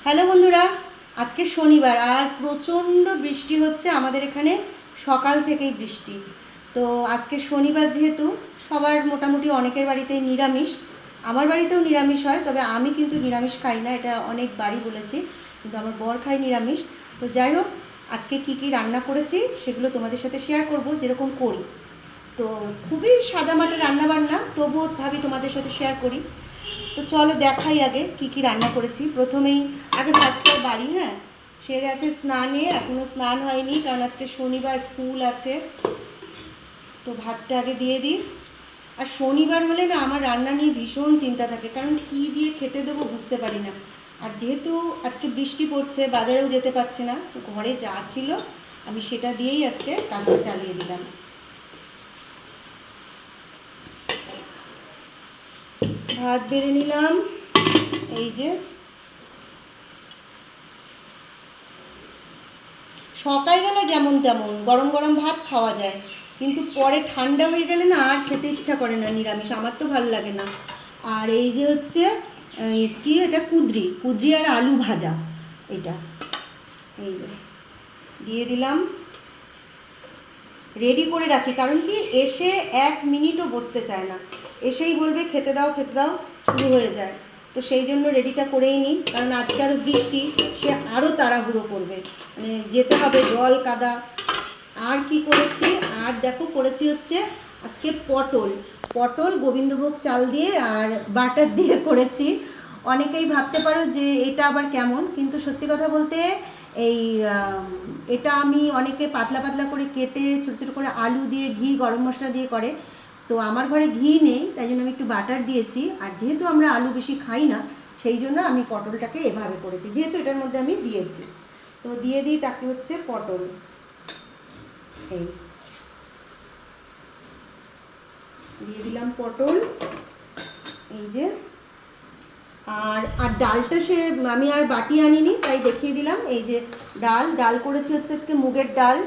Hello বন্ধুরা, আজকে শনিবার আর প্রচণ্ড বৃষ্টি হচ্ছে আমাদের এখানে। সকাল থেকেই বৃষ্টি। তো আজকে শনিবার যেহেতু সবার মোটামুটি অনেকের বাড়িতেই নিরামিষ, আমার বাড়িতেও নিরামিষ হয়, তবে আমি কিন্তু নিরামিষ খাই না, এটা অনেক বাড়ি বলেছি, কিন্তু আমার বর খায় নিরামিষ। তো যাই হোক, আজকে কি কি রান্না করেছি সেগুলো তোমাদের সাথে শেয়ার করব, যেরকম করি। তো খুবই সাদামাটা রান্নাবান্না, তবুও ভাবি তোমাদের সাথে শেয়ার করি। তো চলো দেখাই আগে কি কি রান্না করেছি। প্রথমেই আগে ভাতটা বাড়ি, হ্যাঁ, সে গেছে স্নানে, এখনও স্নান হয়নি কারণ আজকে শনিবার স্কুল আছে। তো ভাতটা আগে দিয়ে দিই। আর শনিবার হলে না আমার রান্না নিয়ে ভীষণ চিন্তা থাকে, কারণ কী দিয়ে খেতে দেবো বুঝতে পারি না। আর যেহেতু আজকে বৃষ্টি পড়ছে, বাজারেও যেতে পারছে না, তো ঘরে যা ছিল আমি সেটা দিয়েই আজকে কাজটা চালিয়ে দিলাম। ভাত বেড়ে নিলাম, এই যে। সকালবেলা যেমন তেমন গরম গরম ভাত খাওয়া যায়, কিন্তু পরে ঠান্ডা হয়ে গেলে না আর খেতে ইচ্ছা করে না নিরামিষ, আমার তো ভালো লাগে না। আর এই যে হচ্ছে কি এটা, কুঁদরি কুঁদরি আর আলু ভাজা, এটা এই যে দিয়ে দিলাম। রেডি করে রাখি, কারণ কি এসে 1 মিনিটও বসতে চায় না, এসেই বলবে খেতে দাও খেতে দাও, শুরু হয়ে যায়। তো সেই জন্য রেডিটা করেই নিই, কারণ আজকে আরও বৃষ্টি, সে আরও তাড়াহুড়ো করবে, মানে যেতে হবে, জল কাদা। আর কি করেছি, আর দেখো করেছি হচ্ছে আজকে পটল পটল গোবিন্দভোগ চাল দিয়ে আর বাটার দিয়ে করেছি। অনেকেই ভাবতে পারো যে এটা আবার কেমন, কিন্তু সত্যি কথা বলতে এই এটা আমি অনেকে পাতলা পাতলা করে কেটে ছোটো ছোটো করে আলু দিয়ে ঘি গরম মশলা দিয়ে করে, তো আমার ঘরে ঘি নেই, তাই জন্য আমি একটু বাটার দিয়েছি। আর যেহেতু আমরা আলু বেশি খাই না, সেই জন্য আমি পটলটাকে এভাবে করেছি, যেহেতু এটার মধ্যে আমি দিয়েছি। তো দিয়ে দিই তাকে হচ্ছে পটল, এই দিয়ে দিলাম পটল, এই যে। আর আর ডালটা সে আমি আর বাটি আনিনি, তাই দেখিয়ে দিলাম। এই যে ডাল করেছি হচ্ছে আজকে মুগের ডাল,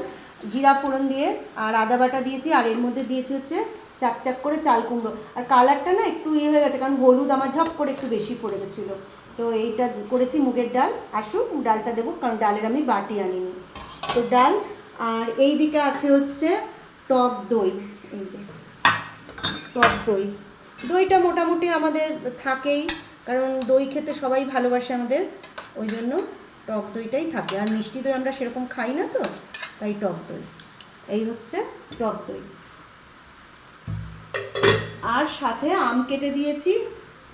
জিরা ফোড়ন দিয়ে আর আদা বাটা দিয়েছি, আর এর মধ্যে দিয়েছি হচ্ছে চাক চাক করে চাল কুমড়ো। আর কালারটা না একটু ইয়ে হয়ে গেছে, কারণ হলুদ আমার ঝপ করে একটু বেশি পড়ে গেছিলো। তো এইটা করেছি মুগের ডাল, আসুক ডালটা দেবো, কারণ ডালের আমি বাটি আনিনি। তো ডাল, আর এই দিকে আছে হচ্ছে টক দই, এই যে টক দই। দইটা মোটামুটি আমাদের থাকেই, কারণ দই খেতে সবাই ভালোবাসে আমাদের, ওই জন্য টক দইটাই থাকে। আর মিষ্টি দই আমরা সেরকম খাই না, তো তাই টক দই। এই হচ্ছে টক দই। আর সাথে আম কেটে দিয়েছি,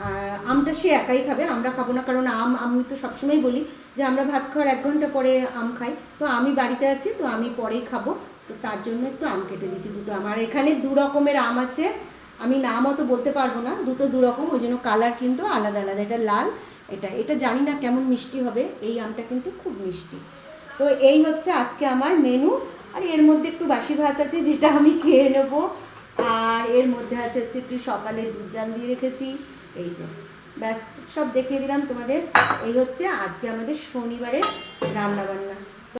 আর আমটা সে একাই খাবে, আমরা খাবো না, কারণ আমি তো সবসময় বলি যে আমরা ভাত খাওয়ার 1 ঘন্টা পরে আম খাই, তো আমি বাড়িতে আছি, তো আমি পরেই খাবো, তো তার জন্য একটু আম কেটে দিয়েছি দুটো। আমার এখানে 2 রকমের আম আছে, আমি নাম অত বলতে পারবো না, দুটো 2 রকম, ওই জন্য কালার কিন্তু আলাদা আলাদা। এটা লাল, এটা জানি না কেমন মিষ্টি হবে, এই আমটা কিন্তু খুব মিষ্টি। তো এই হচ্ছে আজকে আমার মেনু। আর এর মধ্যে একটু বাসি ভাত আছে, যেটা আমি খেয়ে নেব। আর এর মধ্যে আছে হচ্ছে একটু সকালে দুধ জাল দিয়ে রেখেছি, এই যে। ব্যাস, সব দেখিয়ে দিলাম তোমাদের। এই হচ্ছে আজকে আমাদের শনিবারের রান্নাবান্না।